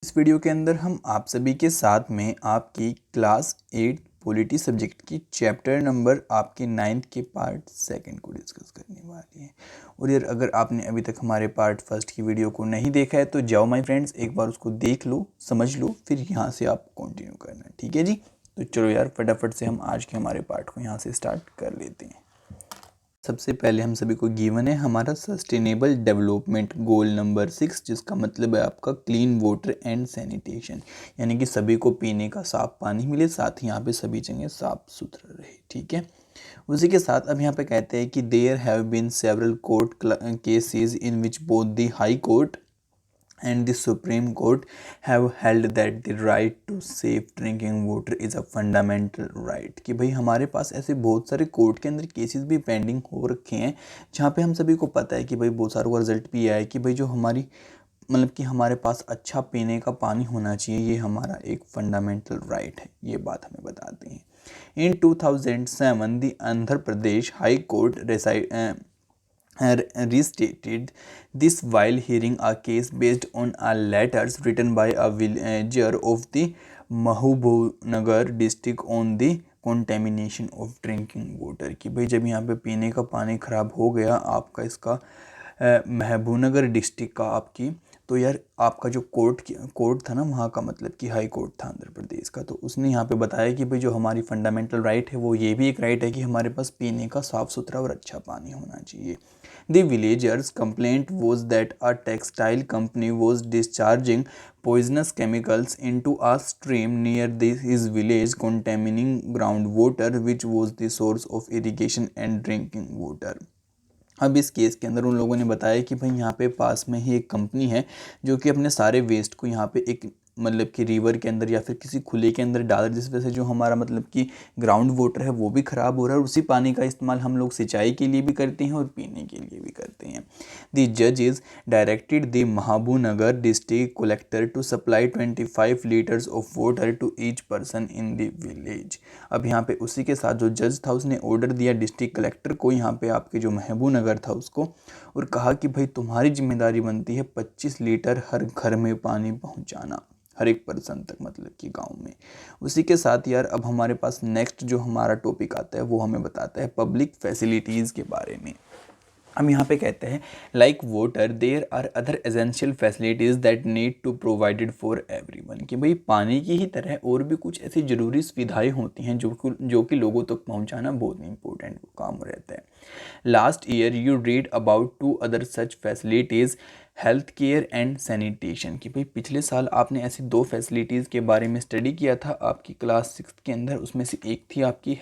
इस वीडियो के अंदर हम आप सभी के साथ में आपकी क्लास 8 पॉलिटी सब्जेक्ट की चैप्टर नंबर आपके 9th के पार्ट 2 को डिस्कस करने वाले हैं। और यार अगर आपने अभी तक हमारे पार्ट 1 की वीडियो को नहीं देखा है तो जाओ माय फ्रेंड्स, एक बार उसको देख लो, समझ लो, फिर यहाँ से आप कंटिन्यू करना, ठीक है जी। तो चलो यार फटाफट से हम आज के हमारे पार्ट को यहाँ से स्टार्ट कर लेते हैं। सबसे पहले हम सभी को गिवन है हमारा सस्टेनेबल डेवलपमेंट गोल नंबर 6, जिसका मतलब है आपका क्लीन वाटर एंड सैनिटेशन, यानी कि सभी को पीने का साफ पानी मिले, साथ ही यहाँ पे सभी जगह साफ सुथरा रहे, ठीक है। उसी के साथ अब यहाँ पे कहते हैं कि there have been several court cases in which both the high court and the Supreme Court have held that the right to safe drinking water is a fundamental right। कि भाई हमारे पास ऐसे बहुत सारे कोर्ट के अंदर केसेस भी pending हो रखे हैं, जहाँ पे हम सभी को पता है कि भाई बहुत सारों का रिजल्ट भी आया है कि भाई जो हमारी मतलब कि हमारे पास अच्छा पीने का पानी होना चाहिए, ये हमारा एक फंडामेंटल राइट है, ये बात हमें बताते हैं। इन 2007 the Andhra Pradesh high court restated this while hearing a case based on a letters written by a villager of the Mahbubnagar district on the contamination of drinking water. कि भाई जब यहाँ पे पीने का पानी ख़राब हो गया आपका, इसका महबूबनगर डिस्ट्रिक्ट का आपकी, तो यार आपका जो कोर्ट था ना वहाँ का, मतलब कि हाई कोर्ट था आंध्र प्रदेश का, तो उसने यहाँ पे बताया कि भाई जो हमारी फंडामेंटल राइट है वो ये भी एक राइट है कि हमारे पास पीने का साफ़ सुथरा और अच्छा पानी होना चाहिए। The villagers' complaint was that a textile company was discharging poisonous chemicals into a stream near his village, contaminating groundwater, which was the source of irrigation and drinking water। अब इस केस के अंदर उन लोगों ने बताया कि भाई यहाँ पे पास में ही एक कंपनी है जो कि अपने सारे वेस्ट को यहाँ पे एक मतलब कि रिवर के अंदर या फिर किसी खुले के अंदर डाल, जिस वजह से जो हमारा मतलब कि ग्राउंड वाटर है वो भी ख़राब हो रहा है, और उसी पानी का इस्तेमाल हम लोग सिंचाई के लिए भी करते हैं और पीने के लिए भी करते हैं। द जजेस directed the Mahbubnagar district collector to supply 25 litres of water to each person in the village. अब यहाँ पे उसी के साथ जो जज था उसने ऑर्डर दिया डिस्ट्रिक्ट कलेक्टर को, यहाँ पे आपके जो महबूबनगर था उसको, और कहा कि भाई तुम्हारी जिम्मेदारी बनती है 25 लीटर हर घर में पानी पहुँचाना, हर एक पर्सन तक, मतलब कि गांव में। उसी के साथ यार अब हमारे पास नेक्स्ट जो हमारा टॉपिक आता है वो हमें बताता है पब्लिक फैसिलिटीज़ के बारे में। हम यहाँ पे कहते हैं like water there are other essential facilities that need to provided for everyone. कि भाई पानी की ही तरह और भी कुछ ऐसी ज़रूरी सुविधाएं होती हैं जो कि लोगों तक पहुँचाना बहुत इंपॉर्टेंट काम रहता है। Last year you read about 2 other such facilities, health care and sanitation. कि भाई पिछले साल आपने ऐसी 2 फैसिलिटीज़ के बारे में स्टडी किया था आपकी क्लास 6 के अंदर, उसमें से एक थी आपकी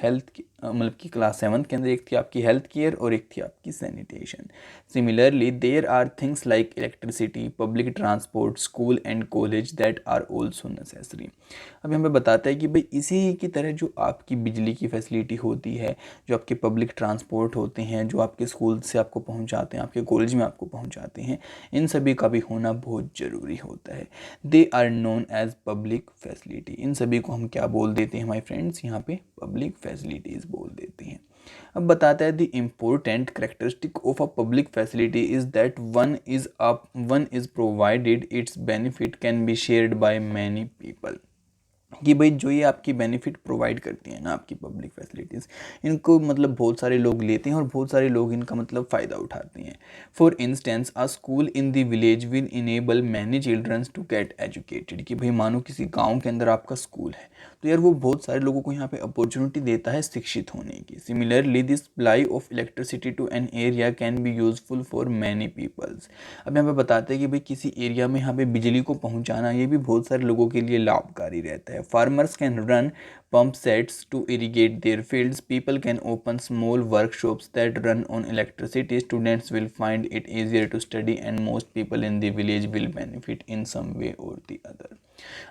मतलब कि क्लास 7 के अंदर एक थी आपकी हेल्थ केयर और एक थी आपकी sanitation. Similarly there are things like electricity, public transport, school and college that are also necessary. अब हमें बताता है कि भाई इसी की तरह जो आपकी बिजली की फैसिलिटी होती है, जो आपके पब्लिक ट्रांसपोर्ट होते हैं, जो आपके स्कूल से आपको पहुंचाते हैं, आपके कॉलेज में आपको पहुंचाते हैं, इन सभी का भी होना बहुत ज़रूरी होता है। They are known as public facility. इन सभी को हम क्या बोल देते हैं माय फ्रेंड्स, यहाँ पे पब्लिक फैसिलिटीज़ बोल देते हैं। अब बताता है the important characteristic of a public facility is that one is provided it's benefit can be shared by many people. कि भाई जो ये आपकी बेनिफिट प्रोवाइड करती है ना आपकी पब्लिक फैसिलिटीज़, इनको मतलब बहुत सारे लोग लेते हैं और बहुत सारे लोग इनका मतलब फ़ायदा उठाते हैं। For instance a school in the village will enable many childrens to get educated. कि भाई मानो किसी गांव के अंदर आपका स्कूल है तो यार वो बहुत सारे लोगों को यहाँ पे अपॉर्चुनिटी देता है शिक्षित होने की। Similarly this supply of electricity to an area can be useful for many peoples. अब यहाँ पे बताते हैं कि भाई किसी एरिया में यहाँ पे बिजली को पहुँचाना ये भी बहुत सारे लोगों के लिए लाभकारी रहता है। Farmers can run pump sets to irrigate their fields. People can open small workshops that run on electricity. Students will find it easier to study and most people in the village will benefit in some way or the other।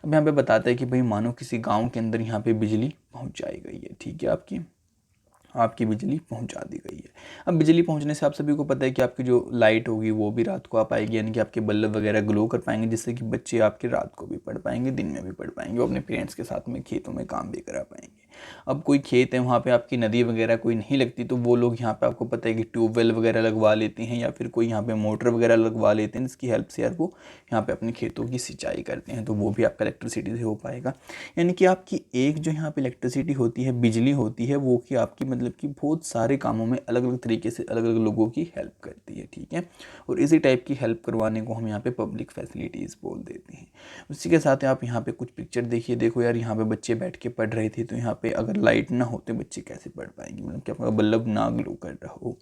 अब यहाँ पे बताता है कि भाई मानो किसी गांव के अंदर यहाँ पे बिजली पहुँचाई गई है, ठीक है, आपकी बिजली पहुंचा दी गई है। अब बिजली पहुंचने से आप सभी को पता है कि आपकी जो लाइट होगी वो भी रात को आ पाएगी, यानी कि आपके बल्ब वगैरह ग्लो कर पाएंगे, जिससे कि बच्चे आपके रात को भी पढ़ पाएंगे, दिन में भी पढ़ पाएंगे, वो अपने पेरेंट्स के साथ में खेतों में काम भी करा पाएंगे। अब कोई खेत है वहाँ पे आपकी नदी वगैरह कोई नहीं लगती, तो वो लोग यहाँ पे आपको पता है कि ट्यूबवेल वगैरह लगवा लेते हैं या फिर कोई यहाँ पे मोटर वगैरह लगवा लेते हैं, जिसकी हेल्प से यार वो यहाँ पे अपने खेतों की सिंचाई करते हैं, तो वो भी आपका इलेक्ट्रिसिटी से हो पाएगा। यानी कि आपकी एक जो यहाँ पे इलेक्ट्रिसिटी होती है, बिजली होती है, वो कि आपकी मतलब कि बहुत सारे कामों में अलग अलग तरीके से अलग अलग लोगों की हेल्प करती है, ठीक है। और इसी टाइप की हेल्प करवाने को हम यहाँ पे पब्लिक फैसिलिटीज़ बोल देते हैं। उसी के साथ आप यहाँ पे कुछ पिक्चर देखिए, देखो यार यहाँ पे बच्चे बैठ के पढ़ रहे थे, तो यहाँ पे अगर लाइट ना हो तो बच्चे कैसे पढ़ पाएंगे, मतलब कि आपका बल्ब ना ग्लो कर रहा हो।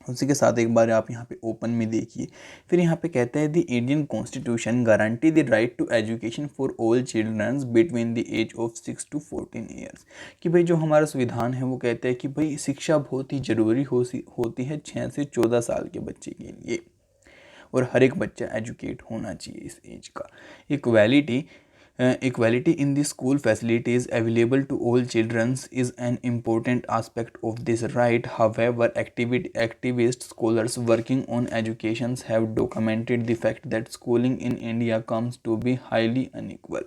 उसी के साथ एक बार आप यहाँ पे ओपन में देखिए, फिर यहाँ पे कहता है the Indian constitution guarantee the right to education for all childrens between the age of 6 to 14 years. कि भाई जो हमारा संविधान है वो कहता है कि भाई शिक्षा बहुत ही ज़रूरी होती है 6 से 14 साल के बच्चे के लिए, और हर एक बच्चा एजुकेट होना चाहिए इस एज का। Equality equality in the school facilities available to all children is an important aspect of this right. However, activist scholars working on education have documented the fact that schooling in India comes to be highly unequal.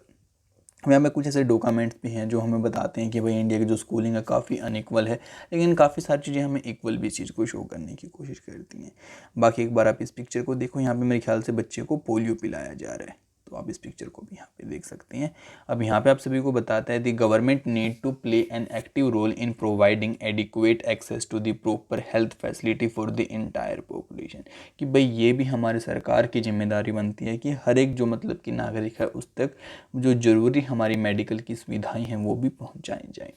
यहाँ पे कुछ ऐसे documents भी हैं जो हमें बताते हैं कि भाई इंडिया की जो स्कूलिंग है काफ़ी अनइक्वल है, लेकिन काफ़ी सारी चीज़ें हमें इक्वल भी इस चीज़ को शो करने की कोशिश करती हैं। बाकी एक बार आप इस पिक्चर को देखो, यहाँ पे मेरे ख्याल से बच्चे को पोलियो पिलाया जा रहा है, तो आप इस पिक्चर को भी यहाँ पे देख सकते हैं। अब यहाँ पे आप सभी को बताता है the government need to play an active role in providing adequate access to the proper health facility for the entire population. कि भाई ये भी हमारी सरकार की जिम्मेदारी बनती है कि हर एक जो मतलब कि नागरिक है उस तक जो ज़रूरी हमारी मेडिकल की सुविधाएं हैं वो भी पहुँचाई जाएँ।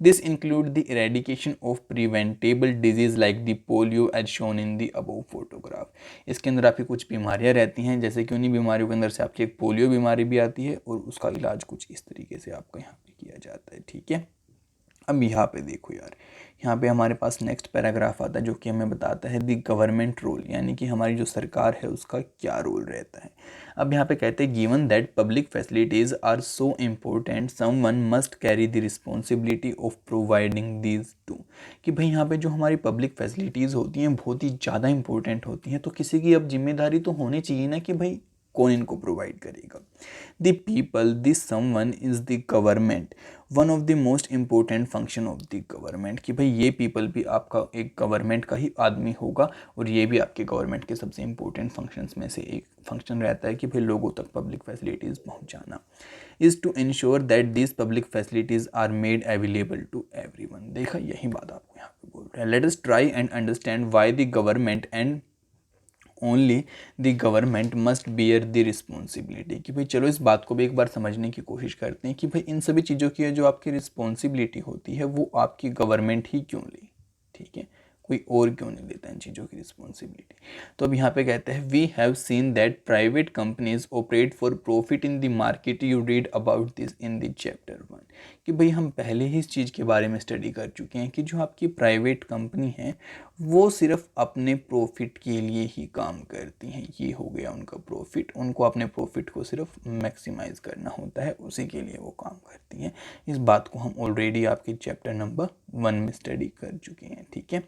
This include the eradication of preventable disease like the polio as shown in the above photograph। इसके अंदर आपकी कुछ बीमारियां रहती हैं, जैसे कि उन्हीं बीमारियों के अंदर से आपकी एक पोलियो बीमारी भी आती है, और उसका इलाज कुछ इस तरीके से आपका यहाँ पे किया जाता है, ठीक है। अब यहाँ पे देखो यार, यहाँ पे हमारे पास नेक्स्ट पैराग्राफ आता है जो कि हमें बताता है दी गवर्नमेंट रोल, यानी कि हमारी जो सरकार है उसका क्या रोल रहता है। अब यहाँ पे कहते हैं given that public facilities are so important someone must carry the responsibility of providing these to. कि भाई यहाँ पे जो हमारी पब्लिक फैसिलिटीज़ होती हैं बहुत ही ज़्यादा इंपॉर्टेंट होती हैं, तो किसी की अब जिम्मेदारी तो होनी चाहिए ना कि भाई कौन इनको प्रोवाइड करेगा। The people this someone is the government, one of the most important function of the government. कि भाई ये पीपल भी आपका एक गवर्नमेंट का ही आदमी होगा, और ये भी आपके गवर्नमेंट के सबसे इम्पोर्टेंट फंक्शंस में से एक फंक्शन रहता है कि भाई लोगों तक पब्लिक फैसिलिटीज़ पहुंचाना। Is to ensure that this public facilities are made available to everyone. देखा, यही बात आपको यहाँ पे बोल रहा है। Let us try and understand why the government and only the government must bear the responsibility. कि भाई चलो इस बात को भी एक बार समझने की कोशिश करते हैं कि भाई इन सभी चीज़ों की जो आपकी रिस्पॉन्सिबिलिटी होती है वो आपकी गवर्नमेंट ही क्यों ले, ठीक है, कोई और क्यों नहीं लेता इन चीज़ों की रिस्पॉन्सिबिलिटी। तो अब यहाँ पे कहते हैं we have seen that private companies operate for profit in the market, you read about this in the chapter 1। कि भाई हम पहले ही इस चीज़ के बारे में स्टडी कर चुके हैं कि जो आपकी प्राइवेट कंपनी है वो सिर्फ अपने प्रॉफिट के लिए ही काम करती हैं। ये हो गया उनका प्रॉफिट, उनको अपने प्रॉफिट को सिर्फ मैक्सिमाइज करना होता है, उसी के लिए वो काम करती हैं। इस बात को हम ऑलरेडी आपके चैप्टर नंबर 1 में स्टडी कर चुके हैं, ठीक है।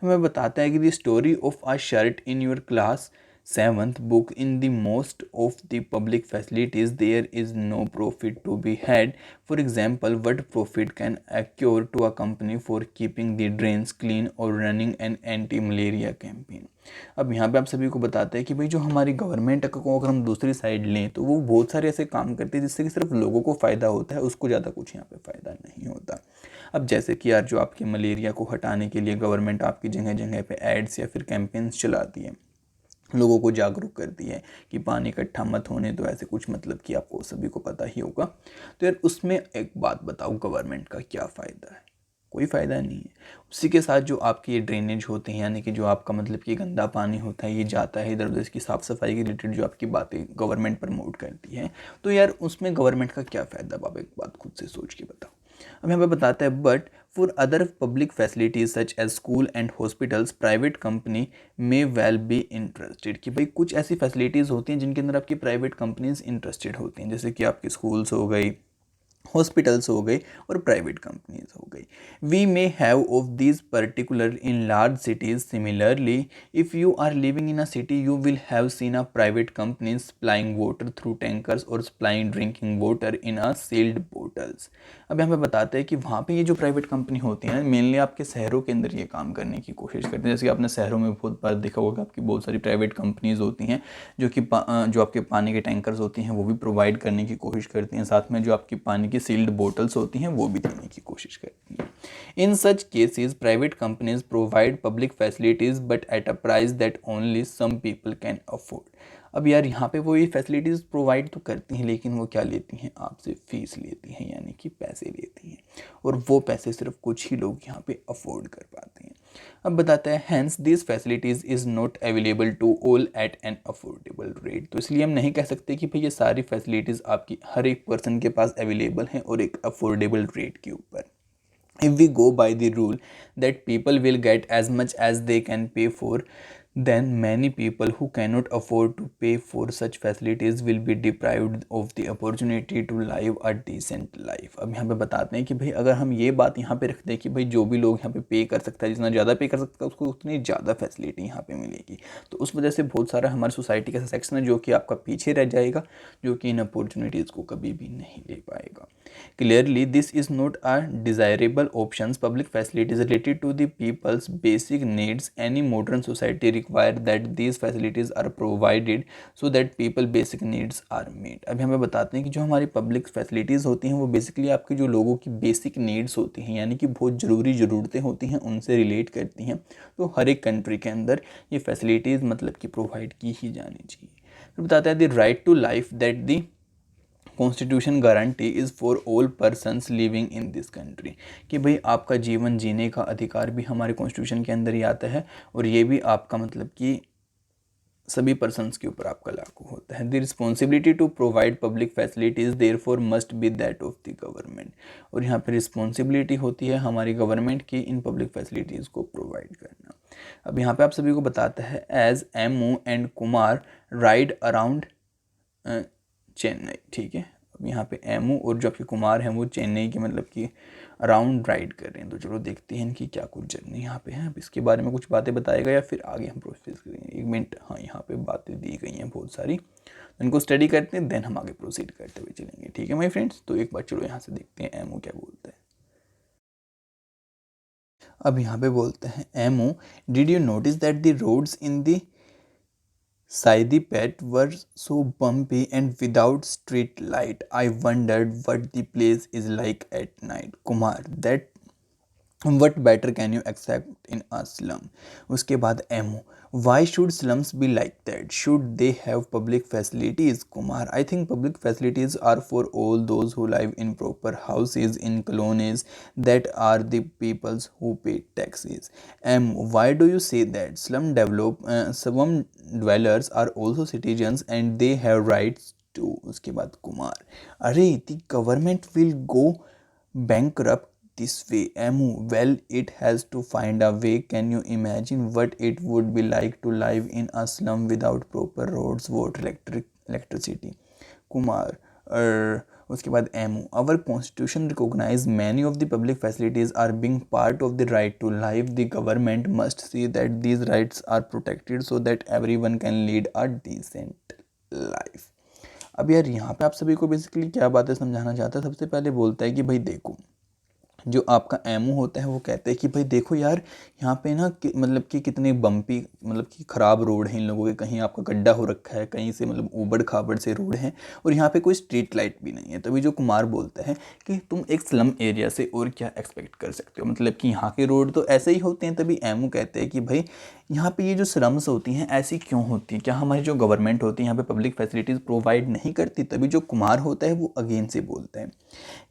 हमें बताता है कि the story of a shirt in your class 7th book in the most of the public facilities there is no profit to be had. For example, what profit can accrue to a company for keeping the drains clean or running an anti-malaria campaign? अब यहाँ पे आप सभी को बताते हैं कि भाई जो हमारी गवर्नमेंट को अगर हम दूसरी साइड लें तो वो बहुत सारे ऐसे काम करती है जिससे कि सिर्फ लोगों को फ़ायदा होता है, उसको ज़्यादा कुछ यहाँ पे फ़ायदा नहीं होता। अब जैसे कि यार जो आपके मलेरिया को हटाने के लिए गवर्नमेंट आपकी जगह जगह पे एड्स या फिर कैंपेन्स चलाती है, लोगों को जागरूक करती है कि पानी इकट्ठा मत होने दो, ऐसे कुछ मतलब कि आपको सभी को पता ही होगा। तो यार उसमें एक बात बताओ, गवर्नमेंट का क्या फ़ायदा है? कोई फ़ायदा नहीं है। उसी के साथ जो आपके ये ड्रेनेज होते हैं, यानी कि जो आपका मतलब कि गंदा पानी होता है ये जाता है इधर उधर, इसकी साफ़ सफाई के रिलेटेड जो आपकी बातें गवर्नमेंट प्रमोट करती है, तो यार उसमें गवर्नमेंट का क्या फ़ायदा? आप एक बात खुद से सोच के बताओ। अब यहाँ पे बताता है but for other public facilities such as school and hospitals private company may well be interested. कि भाई कुछ ऐसी फैसिलिटीज़ होती हैं जिनके अंदर आपकी प्राइवेट कंपनीज इंटरेस्टेड होती हैं, जैसे कि आपकी स्कूल्स हो गई, हॉस्पिटल्स हो गए और प्राइवेट कंपनीज हो गई। We may have of this particular in large cities. Similarly if you are living in a city you will have seen a private companies supplying water through tankers और supplying drinking water in a sealed bottle. Hotels. अब यहाँ पे बताते हैं कि वहाँ पे ये जो प्राइवेट कंपनी होती है मेनली आपके शहरों के अंदर ये काम करने की कोशिश करते हैं। जैसे कि आपने शहरों में बहुत बार देखा होगा आपकी बहुत सारी प्राइवेट कंपनीज होती हैं जो कि जो आपके पानी के टैंकर्स होती हैं वो भी प्रोवाइड करने की कोशिश करती हैं, साथ में जो आपकी पानी की सील्ड बोटल्स होती हैं वो भी देने की कोशिश करती हैं। In such cases private companies provide public facilities but at a price that only some people can afford. अब यार यहाँ पे वो ये फैसिलिटीज़ प्रोवाइड तो करती हैं लेकिन वो क्या लेती हैं, आपसे फ़ीस लेती हैं, यानी कि पैसे लेती हैं, और वो पैसे सिर्फ कुछ ही लोग यहाँ पे अफोर्ड कर पाते हैं। अब बताता है hence this facilities is not available to all at an affordable rate. तो इसलिए हम नहीं कह सकते कि भाई ये सारी फैसिलिटीज़ आपकी हर एक पर्सन के पास अवेलेबल हैं और एक अफोर्डेबल रेट के ऊपर। If we go by the rule that people will get as much as they can pay for, then many people who cannot afford to pay for such facilities will be deprived of the opportunity to live a decent life। अब यहाँ पे बताते हैं कि भाई अगर हम ये बात यहाँ पे रखते हैं कि भाई जो भी लोग यहाँ पे पे कर सकता है, जितना ज़्यादा पे कर सकता है उसको उतनी ज़्यादा फैसिलिटी यहाँ पे मिलेगी, तो उस वजह से बहुत सारा हमारी सोसाइटी का सेक्शन है जो कि आपका पीछे रह जाएगा, जो कि इन अपॉर्चुनिटीज़ को कभी भी नहीं ले पाएगा। Clearly, this is not a desirable options. Public facilities related to the people's basic needs. Any modern society require that these facilities are provided so that people basic needs are met। अभी हमें बताते हैं कि जो हमारी public facilities होती हैं वो बेसिकली आपके जो लोगों की बेसिक नीड्स होती हैं, यानी कि बहुत ज़रूरी ज़रूरतें होती हैं, उनसे रिलेट करती हैं। तो हर एक कंट्री के अंदर ये फैसिलिटीज़ मतलब कि प्रोवाइड की ही जानी चाहिए। फिर बताता है the right to life that the constitution guarantee is for all persons living in this country, कि भाई आपका जीवन जीने का अधिकार भी हमारे कॉन्स्टिट्यूशन के अंदर ही आता है, और ये भी आपका मतलब कि सभी पर्सनस के ऊपर आपका लागू होता है। The responsibility to provide public facilities therefore must be that of the government, और यहाँ पर रिस्पॉन्सिबिलिटी होती है हमारी गवर्नमेंट की इन पब्लिक फैसिलिटीज़ को प्रोवाइड करना। अब यहाँ पे आप सभी को बताता है as MO and Kumar ride around Chennai, ठीक है। अब यहाँ पे एमओ और जो आपके कुमार हैं वो चेन्नई के मतलब कि अराउंड राइड कर रहे हैं। तो चलो देखते हैं इनकी क्या कुछ जर्नी यहाँ पे है। अब इसके बारे में कुछ बातें बताएगा या फिर आगे हम प्रोसेस करेंगे। एक मिनट, हाँ यहाँ पे बातें दी गई हैं बहुत सारी, तो इनको स्टडी करते हैं, देन हम आगे प्रोसीड करते हुए चलेंगे, ठीक है माय फ्रेंड्स। तो एक बार चलो यहाँ से देखते हैं एमओ क्या बोलता है। अब यहाँ पे बोलते हैं MO, did you notice that the roads in the Saidipet were so bumpy and without street light. I wondered what the place is like at night. Kumar, that what better can you expect in a slum? उसके बाद ammo, why should slums be like that? Should they have public facilities? Kumar, I think public facilities are for all those who live in proper houses in colonies that are the peoples who pay taxes. Why do you say that? Slum dwellers are also citizens and they have rights too. उसके बाद कुमार, अरे the government will go bankrupt this way. Well, it has to find a way. Can you imagine what it would be like to live in a slum without proper roads, water, electricity? Kumar, उसके बाद ammo, our constitution recognize many of the public facilities are being part of the right to life. The government must see that these rights are protected so that everyone can lead a decent life. अब यार यहाँ पे आप सभी को basically क्या बातें समझाना चाहता है। सबसे पहले बोलता है कि भाई देखो, जो आपका एमओ होता है वो कहते हैं कि भाई देखो यार यहाँ पे ना मतलब कि कितने बम्पी मतलब कि ख़राब रोड हैं इन लोगों के, कहीं आपका गड्ढा हो रखा है, कहीं से मतलब ऊबड़ खाबड़ से रोड हैं, और यहाँ पे कोई स्ट्रीट लाइट भी नहीं है। तभी जो कुमार बोलता है कि तुम एक स्लम एरिया से और क्या एक्सपेक्ट कर सकते हो, मतलब कि यहाँ के रोड तो ऐसे ही होते हैं। तभी एमओ कहते हैं कि भाई यहाँ पे ये जो स्लम्स होती हैं ऐसी क्यों होती हैं, क्या हमारी जो गवर्नमेंट होती है यहाँ पे पब्लिक फैसिलिटीज़ प्रोवाइड नहीं करती। तभी जो कुमार होता है वो अगेन से बोलता है,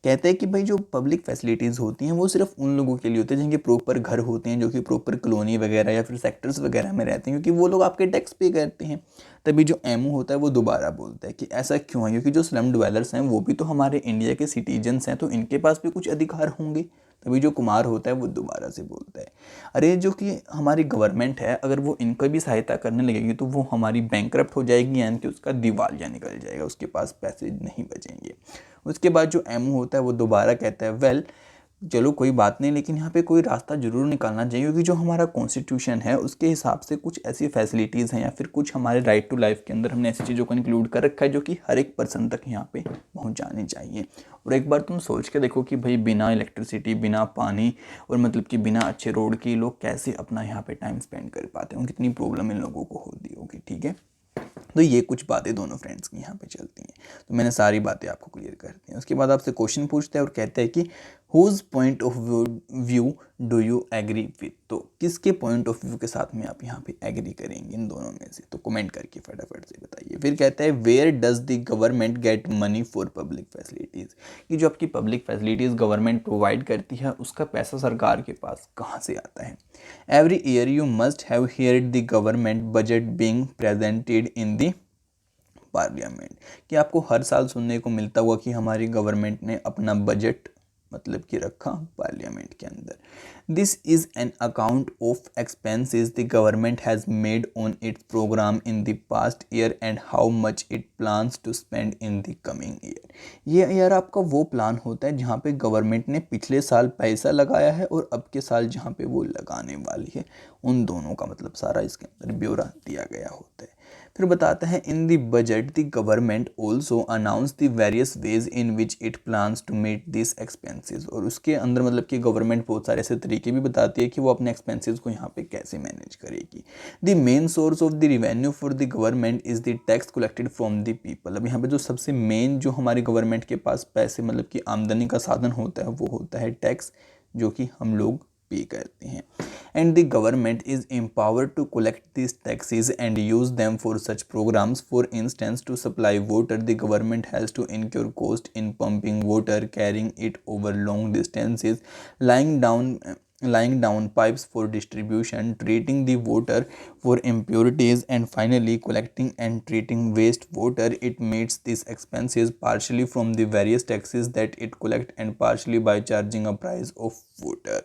कहते हैं कि भाई जो पब्लिक फैसिलिटीज़ होती हैं वो सिर्फ उन लोगों के लिए होती है जिनके प्रॉपर घर होते हैं, जो कि प्रॉपर कॉलोनी वगैरह या फिर सेक्टर्स वगैरह में रहते हैं, क्योंकि वो लोग आपके टैक्स पे करते हैं। तभी जो एमओ होता है वो दोबारा बोलता है कि ऐसा क्यों है, क्योंकि जो स्लम ड्वेलर्स हैं वो भी तो हमारे इंडिया के सिटीजन्स हैं, तो इनके पास भी कुछ अधिकार होंगे। तभी जो कुमार होता है वो दोबारा से बोलता है, अरे जो कि हमारी गवर्नमेंट है अगर वो इनका भी सहायता करने लगेगी तो वो हमारी बैंकरप्ट हो जाएगी, यानी कि उसका दिवालिया निकल जाएगा, उसके पास पैसे नहीं बचेंगे। उसके बाद जो एमओ होता है वो दोबारा कहता है वेल चलो कोई बात नहीं, लेकिन यहाँ पे कोई रास्ता ज़रूर निकालना चाहिए, क्योंकि जो हमारा कॉन्स्टिट्यूशन है उसके हिसाब से कुछ ऐसी फैसिलिटीज़ हैं या फिर कुछ हमारे राइट टू लाइफ के अंदर हमने ऐसी चीज़ों को इंक्लूड कर रखा है जो कि हर एक पर्सन तक यहाँ पे पहुंचानी चाहिए। और एक बार तुम सोच के देखो कि भाई बिना इलेक्ट्रिसिटी, बिना पानी और मतलब कि बिना अच्छे रोड के लोग कैसे अपना यहाँ पे टाइम स्पेंड कर पाते हैं, कितनी प्रॉब्लम इन लोगों को होती होगी। ठीक है, तो ये कुछ बातें दोनों फ्रेंड्स की यहाँ पे चलती हैं। तो मैंने सारी बातें आपको क्लियर कर दी हैं। उसके बाद आपसे क्वेश्चन पूछते हैं और कहते हैं कि whose point of view do you agree with. तो किसके पॉइंट ऑफ व्यू के साथ में आप यहाँ पे एग्री करेंगे इन दोनों में से, तो कमेंट करके फटाफट से बताइए। फिर कहता है where does the government get money for public facilities, कि जो आपकी पब्लिक फैसिलिटीज़ गवर्नमेंट प्रोवाइड करती है उसका पैसा सरकार के पास कहाँ से आता है। Every year you must have heard the government budget being presented in the parliament, कि आपको हर साल सुनने को मिलता हुआ कि हमारी गवर्नमेंट ने अपना बजट मतलब कि रखा पार्लियामेंट के अंदर। This is an account of expenses the government has made on its programme in the past year and how much it plans to spend in the coming year. ये यार आपका वो प्लान होता है जहाँ पे गवर्नमेंट ने पिछले साल पैसा लगाया है और अब के साल जहाँ पे वो लगाने वाली है, उन दोनों का मतलब सारा इसके अंदर ब्यौरा दिया गया होता है। फिर बताता है in the budget the government also announce the various ways in which it plans to meet this expenses. और उसके अंदर मतलब कि गवर्नमेंट बहुत सारे ऐसे तरीके भी बताती है कि वो अपने एक्सपेंसेस को यहाँ पे कैसे मैनेज करेगी। The main source of the revenue for the government is the tax collected from the people. अब यहाँ पे जो सबसे मेन जो हमारी गवर्नमेंट के पास पैसे मतलब कि आमदनी का साधन होता है वो होता है टैक्स, जो कि हम लोग पे करते हैं। And the government is empowered to collect these taxes and use them for such programs. For instance, to supply water, the government has to incur cost in pumping water, carrying it over long distances, laying down pipes for distribution, treating the water for impurities, and finally collecting and treating wastewater. It meets these expenses partially from the various taxes that it collects and partially by charging a price of water.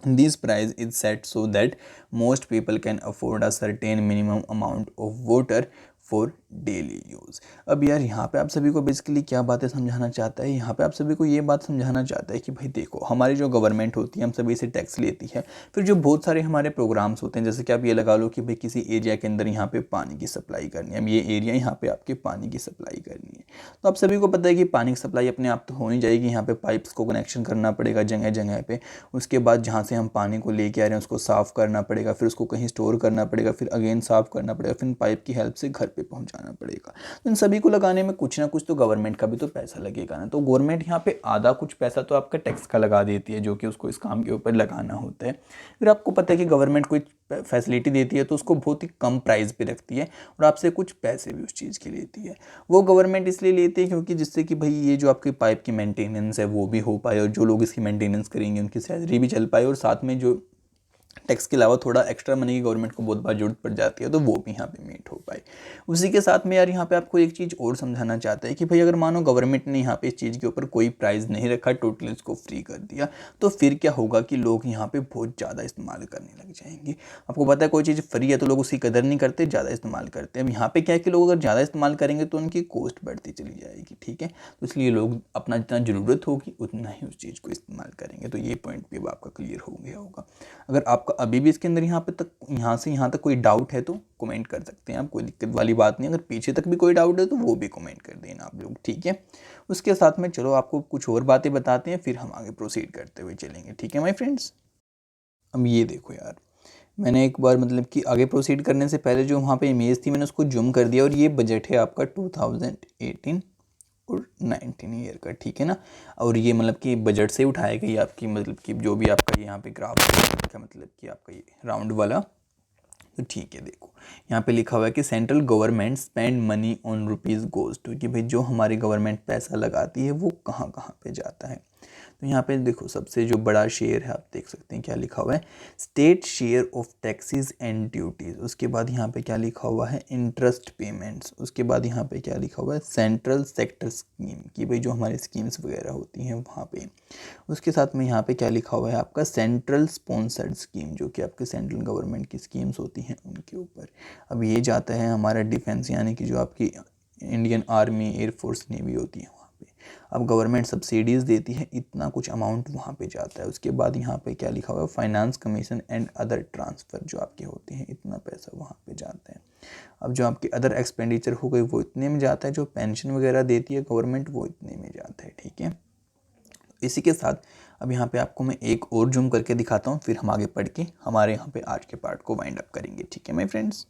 This price is set so that most people can afford a certain minimum amount of water for daily use. अब यार यहाँ पे आप सभी को basically क्या बातें समझाना चाहता है, यहाँ पे आप सभी को ये बात समझाना चाहता है कि भाई देखो हमारी जो गवर्नमेंट होती है हम सभी से टैक्स लेती है, फिर जो बहुत सारे हमारे प्रोग्राम्स होते हैं, जैसे कि आप ये लगा लो कि भाई किसी एरिया के अंदर यहाँ पे पानी की सप्लाई करनी है, अब ये एरिया यहाँ पे आपके पानी की सप्लाई करनी है, तो आप सभी को पता है कि पानी की सप्लाई अपने आप तो हो नहीं जाएगी, यहाँ पे पाइप्स को कनेक्शन करना पड़ेगा जगह जगह पे। उसके बाद जहाँ से हम पानी को लेके आ रहे हैं उसको साफ़ करना पड़ेगा, फिर उसको कहीं स्टोर करना पड़ेगा, फिर अगेन साफ़ करना पड़ेगा, फिर पाइप की हेल्प से घर पे पहुँचाना पड़ेगा। तो इन सभी को लगाने में कुछ ना कुछ तो गवर्नमेंट का भी तो पैसा लगेगा ना। तो गवर्नमेंट यहाँ पे आधा कुछ पैसा तो आपका टैक्स का लगा देती है जो कि उसको इस काम के ऊपर लगाना होता है। फिर आपको पता है कि गवर्नमेंट कोई फैसिलिटी देती है तो उसको बहुत ही कम प्राइस पे रखती है और आपसे कुछ पैसे भी उस चीज़ के लेती है। वो गवर्नमेंट इसलिए लेती है क्योंकि जिससे कि भाई ये जो आपकी पाइप की मेंटेनेंस है वो भी हो पाए और जो लोग इसकी मेंटेनेंस करेंगे उनकी सैलरी भी चल पाए, और साथ में जो टैक्स के अलावा थोड़ा एक्स्ट्रा मनी की गवर्नमेंट को बहुत बार जरूरत पड़ जाती है तो वो भी यहाँ पे मीट हो पाए। उसी के साथ में यार यहाँ पे आपको एक चीज़ और समझाना चाहता है कि भाई अगर मानो गवर्नमेंट ने यहाँ पे इस चीज़ के ऊपर कोई प्राइस नहीं रखा, टोटली इसको फ्री कर दिया, तो फिर क्या होगा कि लोग यहाँ पे बहुत ज़्यादा इस्तेमाल करने लग जाएंगे। आपको पता है कोई चीज़ फ्री है तो लोग उसकी कदर नहीं करते, ज़्यादा इस्तेमाल करते हैं। अब यहाँ पे क्या है कि लोग अगर ज़्यादा इस्तेमाल करेंगे तो उनकी कॉस्ट बढ़ती चली जाएगी, ठीक है, तो इसलिए लोग अपना जितना ज़रूरत होगी उतना ही उस चीज़ को इस्तेमाल करेंगे। तो ये पॉइंट भी अब आपका क्लियर हो गया होगा। अगर आपका अभी भी इसके अंदर यहाँ से यहाँ तक कोई डाउट है तो कमेंट कर सकते हैं आप, कोई दिक्कत वाली बात नहीं। अगर पीछे तक भी कोई डाउट है तो वो भी कमेंट कर देना आप लोग, ठीक है। उसके साथ में चलो आपको कुछ और बातें बताते हैं, फिर हम आगे प्रोसीड करते हुए चलेंगे, ठीक है माय फ्रेंड्स। अब ये देखो यार, मैंने एक बार मतलब कि आगे प्रोसीड करने से पहले जो वहाँ पे इमेज थी मैंने उसको जूम कर दिया, और ये बजट है आपका 2018 और 19 ईयर का, ठीक है ना। और ये मतलब कि बजट से उठाई गई आपकी मतलब कि जो भी आपका यहाँ पे ग्राफ का मतलब कि आपका ये राउंड वाला, तो ठीक है। देखो यहाँ पे लिखा हुआ है कि central government spend money on rupees goes to, कि भाई जो हमारी गवर्नमेंट पैसा लगाती है वो कहाँ कहाँ पे जाता है। तो यहाँ पे देखो सबसे जो बड़ा शेयर है आप देख सकते हैं क्या लिखा हुआ है, state share of taxes and duties. उसके बाद यहाँ पे क्या लिखा हुआ है, इंटरेस्ट पेमेंट्स। उसके बाद यहाँ पे क्या लिखा हुआ है, सेंट्रल सेक्टर स्कीम, कि भाई जो हमारी स्कीम्स वगैरह होती हैं वहाँ पे। उसके साथ में यहाँ पे क्या लिखा हुआ है आपका, सेंट्रल स्पॉन्सर्ड स्कीम, जो कि आपके सेंट्रल गवर्नमेंट की स्कीम्स होती हैं उनके ऊपर। अब ये जाता है हमारा डिफेंस, यानी कि जो आपकी इंडियन आर्मी, एयरफोर्स, नेवी होती है वहाँ पे। अब गवर्नमेंट सब्सिडीज़ देती है, इतना कुछ अमाउंट वहाँ पे जाता है। उसके बाद यहाँ पे क्या लिखा हुआ है, finance commission and other transfer जो आपके होते हैं, इतना पैसा वहाँ पे जाता है। अब जो आपके अदर एक्सपेंडिचर हो गए वो इतने में जाता है, जो पेंशन वगैरह देती है गवर्नमेंट वो इतने में जाता है, ठीक है। इसी के साथ अब यहाँ पे आपको मैं एक और जूम करके दिखाता हूँ, फिर हम आगे पढ़ के हमारे यहाँ पे आज के पार्ट को वाइंड अप करेंगे, ठीक है माय फ्रेंड्स।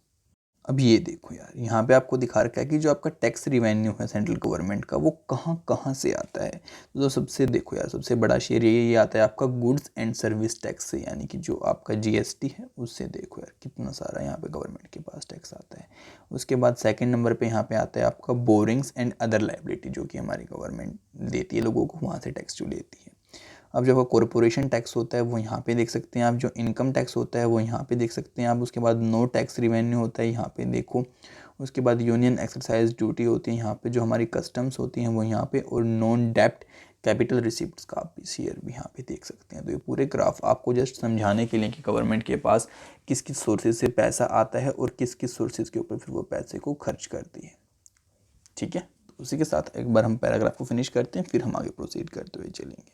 अब ये देखो यार, यहाँ पे आपको दिखा रखा है कि जो आपका टैक्स रिवेन्यू है सेंट्रल गवर्नमेंट का वो कहाँ कहाँ से आता है। तो सबसे देखो यार, सबसे बड़ा शेयर ये आता है आपका गुड्स एंड सर्विस टैक्स से, यानी कि जो आपका जीएसटी है उससे। देखो यार कितना सारा यहाँ पे गवर्नमेंट के पास टैक्स आता है। उसके बाद सेकंड नंबर पे यहाँ पे आता है आपका बोरिंग्स एंड अदर लाइबिलिटी, जो कि हमारी गवर्नमेंट देती है लोगों को, वहाँ से टैक्स जो लेती है। अब जब कॉरपोरेशन टैक्स होता है वो यहाँ पे देख सकते हैं आप, जो इनकम टैक्स होता है वो यहाँ पे देख सकते हैं आप। उसके बाद नो टैक्स रिवेन्यू होता है यहाँ पे देखो। उसके बाद यूनियन एक्सरसाइज ड्यूटी होती है यहाँ पे, जो हमारी कस्टम्स होती हैं वो यहाँ पे, और नॉन डेप्ट कैपिटल रिसिप्ट्स का आप शेयर भी यहाँ पे देख सकते हैं। तो ये पूरे ग्राफ आपको जस्ट समझाने के लिए कि गवर्नमेंट के पास किस किस सोर्सेज से पैसा आता है और किस किस सोर्सेज के ऊपर फिर वो पैसे को खर्च करती है, ठीक है। तो उसी के साथ एक बार हम पैराग्राफ को फिनिश करते हैं, फिर हम आगे प्रोसीड करते हुए चलेंगे।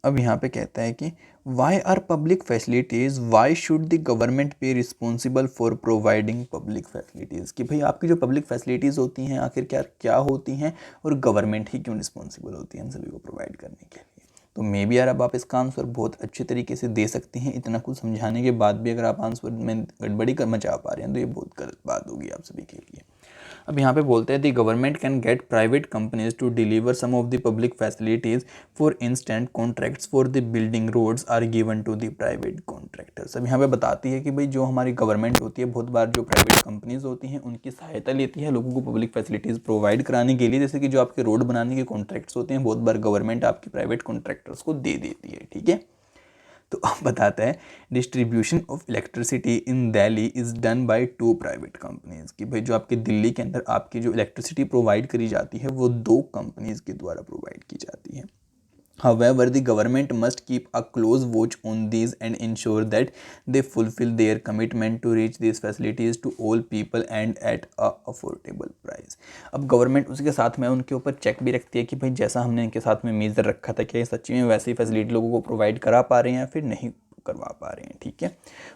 अब यहाँ पे कहता है कि why are public facilities, why should the government be responsible for providing public facilities, कि भाई आपकी जो पब्लिक फैसिलिटीज़ होती हैं आखिर क्या क्या होती हैं और गवर्नमेंट ही क्यों रिस्पॉन्सिबल होती है इन सभी को प्रोवाइड करने के लिए। तो मे बी यार अब आप इसका आंसर बहुत अच्छे तरीके से दे सकते हैं। इतना कुछ समझाने के बाद भी अगर आप आंसर में गड़बड़ी कर मचा पा रहे हैं तो ये बहुत गलत बात होगी आप सभी के लिए। अब यहाँ पे बोलते हैं the government can get private companies to deliver some of the public facilities, for instance contracts for the building roads are given to the private contractors. अब यहाँ पे बताती है कि भाई जो हमारी गवर्नमेंट होती है बहुत बार जो प्राइवेट कंपनीज होती हैं उनकी सहायता लेती है लोगों को पब्लिक फैसिलिटीज़ प्रोवाइड कराने के लिए। जैसे कि जो आपके रोड बनाने के कॉन्ट्रैक्ट्स होते हैं बहुत बार गवर्नमेंट आपके प्राइवेट कॉन्ट्रैक्टर्स को दे देती है, ठीक है। तो अब बताता है distribution of electricity in Delhi is done by 2 private companies, कि भाई जो आपके दिल्ली के अंदर आपकी जो इलेक्ट्रिसिटी प्रोवाइड करी जाती है वो 2 कंपनीज के द्वारा प्रोवाइड की जाती है। However, the government must keep a close watch on these and ensure that they fulfill their commitment to reach these facilities to all people and at a affordable price. अब government उसके साथ में उनके ऊपर check भी रखती है कि भाई जैसा हमने इनके साथ में मेजर रखा था क्या ये सच्ची में वैसी फैसिलिटी लोगों को प्रोवाइड करा पा रहे हैं या फिर नहीं करवा पा रहे हैं, ठीक है।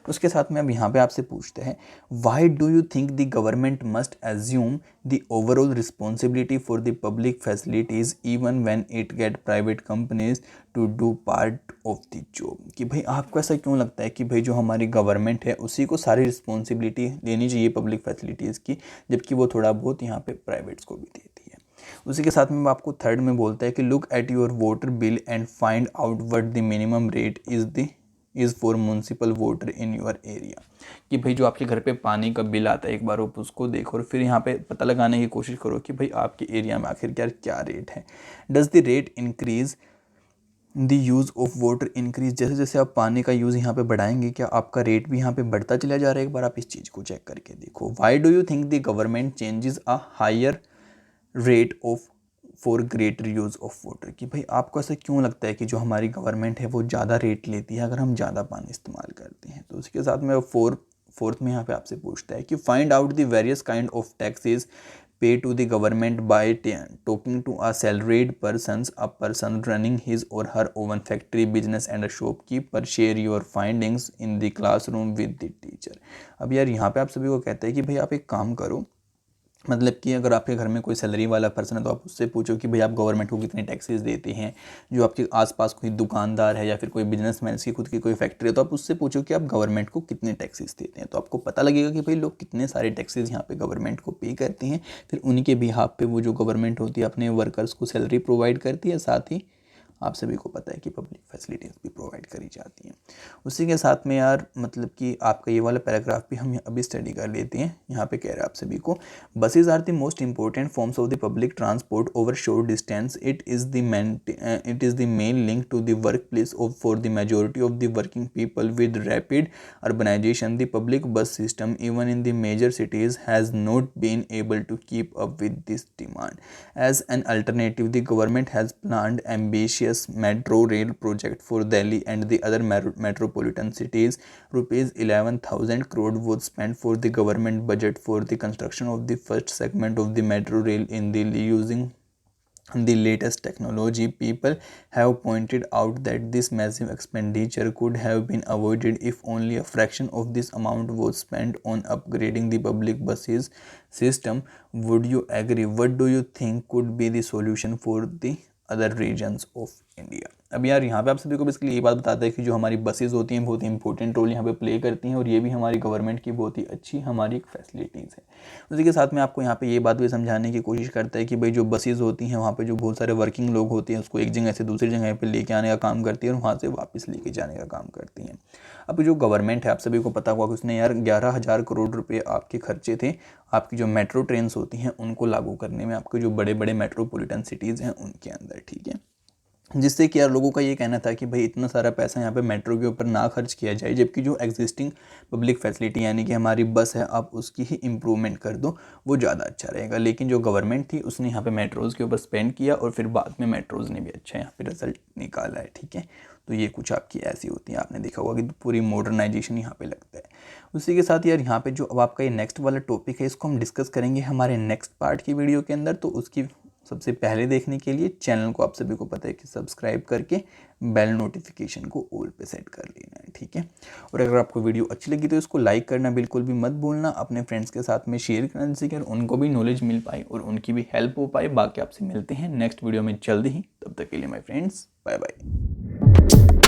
उसके साथ में अब यहाँ पे आपसे पूछते हैं why do you think the government must assume the overall responsibility for the public facilities even when it get private companies to do part of the job, कि भाई आपको ऐसा क्यों लगता है कि भाई जो हमारी गवर्नमेंट है उसी को सारी रिस्पॉन्सिबिलिटी लेनी चाहिए पब्लिक फैसिलिटीज़ की, जबकि वो थोड़ा बहुत यहाँ पे प्राइवेट्स को भी देती है। उसी के साथ में आपको थर्ड में बोलता है कि look at your water bill and find out what the minimum rate is for municipal water in your area, कि भाई जो आपके घर पे पानी का बिल आता है एक बार आप उसको देखो और फिर यहाँ पे पता लगाने की कोशिश करो कि भाई आपके एरिया में आखिर क्या रेट है। Does the rate increase the use of water increase, जैसे जैसे आप पानी का यूज़ यहाँ पे बढ़ाएंगे क्या आपका रेट भी यहाँ पे बढ़ता चला जा रहा है। एक बार आप इस चीज़ को चेक करके देखो। Why do you think the government charges a higher rate of for greater use of water, कि भाई आपको ऐसा क्यों लगता है कि जो हमारी गवर्नमेंट है वो ज़्यादा रेट लेती है अगर हम ज़्यादा पानी इस्तेमाल करते हैं। तो उसके साथ में फोर्थ में यहाँ पे आपसे पूछता है कि find out the various kind of taxes pay to the government by talking to a salaried person running his or her own factory business and a shopkeeper, share your findings in the classroom with the teacher. अब यार यहाँ पे आप सभी को कहते हैं कि भाई आप एक काम करो, मतलब कि अगर आपके घर में कोई सैलरी वाला पर्सन है तो आप उससे पूछो कि भाई आप गवर्नमेंट को कितने टैक्सेस देते हैं। जो आपके आसपास कोई दुकानदार है या फिर कोई बिजनेसमैन की खुद की कोई फैक्ट्री है तो आप उससे पूछो कि आप गवर्नमेंट को कितने टैक्सेस देते हैं। तो आपको पता लगेगा कि भाई लोग कितने सारे टैक्सेस यहाँ पे गवर्नमेंट को पे करते हैं। फिर उन्हीं के बिहाफ पे वो जो गवर्नमेंट होती है अपने वर्कर्स को सैलरी प्रोवाइड करती है, साथ ही आप सभी को पता है कि पब्लिक फैसिलिटीज़ भी प्रोवाइड करी जाती हैं। उसी के साथ में यार मतलब कि आपका ये वाला पैराग्राफ भी हम अभी स्टडी कर लेते हैं। यहाँ पे कह रहे हैं आप सभी को buses are the most important forms of the public transport over short distance. It is the main link to the work place of for the majority of the working people with rapid urbanisation the public bus system even in the major cities has not been able to keep up with this demand. As an alternative the government has planned ambitious metro rail project for Delhi and the other metropolitan cities. Rupees 11,000 crore was spent for the government budget for the construction of the first segment of the metro rail in Delhi using the latest technology, people have pointed out that this massive expenditure could have been avoided if only a fraction of this amount was spent on upgrading the public buses system. Would you agree? What do you think could be the solution for the other regions of India? अब यार यहाँ पे आप सभी को basically ये बात बताता है कि जो हमारी बसेज होती हैं बहुत ही इंपॉर्टेंट रोल यहाँ पे प्ले करती हैं और ये भी हमारी गवर्नमेंट की बहुत ही अच्छी हमारी एक फैसिलिटीज़ है। उसी के साथ में आपको यहाँ पे ये बात भी समझाने की कोशिश करता है कि भाई जो बसेज होती हैं वहाँ पे जो बहुत सारे वर्किंग लोग होते हैं उसको एक जगह से दूसरी जगह पे लेके आने का काम करती है और वहाँ से वापस लेके जाने का काम करती हैं। अब जो गवर्नमेंट है आप सभी को पता होगा कि उसने यार 11,000 करोड़ रुपए आपके खर्चे थे आपकी जो मेट्रो ट्रेन्स होती हैं उनको लागू करने में, आपके जो बड़े बड़े मेट्रोपॉलिटन सिटीज़ हैं उनके अंदर, ठीक है। जिससे कि यार लोगों का ये कहना था कि भाई इतना सारा पैसा यहाँ पे मेट्रो के ऊपर ना खर्च किया जाए, जबकि जो एग्जिस्टिंग पब्लिक फैसिलिटी यानी कि हमारी बस है आप उसकी ही इम्प्रूवमेंट कर दो, वो ज़्यादा अच्छा रहेगा। लेकिन जो गवर्नमेंट थी उसने यहाँ पे मेट्रोज़ के ऊपर स्पेंड किया और फिर बाद में मेट्रोज़ ने भी अच्छा यहाँ पे रिजल्ट निकाला है, ठीक है। तो ये कुछ आपकी ऐसी होती है, आपने देखा होगा कि पूरी मॉडर्नाइजेशन यहाँ पे लगता है। उसी के साथ यार यहाँ पे जो अब आपका ये नेक्स्ट वाला टॉपिक है इसको हम डिस्कस करेंगे हमारे नेक्स्ट पार्ट की वीडियो के अंदर। तो उसकी सबसे पहले देखने के लिए चैनल को आप सभी को पता है कि सब्सक्राइब करके बेल नोटिफिकेशन को ऑल पे सेट कर लेना है, ठीक है। और अगर आपको वीडियो अच्छी लगी तो इसको लाइक करना बिल्कुल भी मत भूलना, अपने फ्रेंड्स के साथ में शेयर करना जिससे कि उनको भी नॉलेज मिल पाए और उनकी भी हेल्प हो पाए। बाकी आपसे मिलते हैं नेक्स्ट वीडियो में जल्दी ही, तब तक के लिए माय फ्रेंड्स बाय बाय।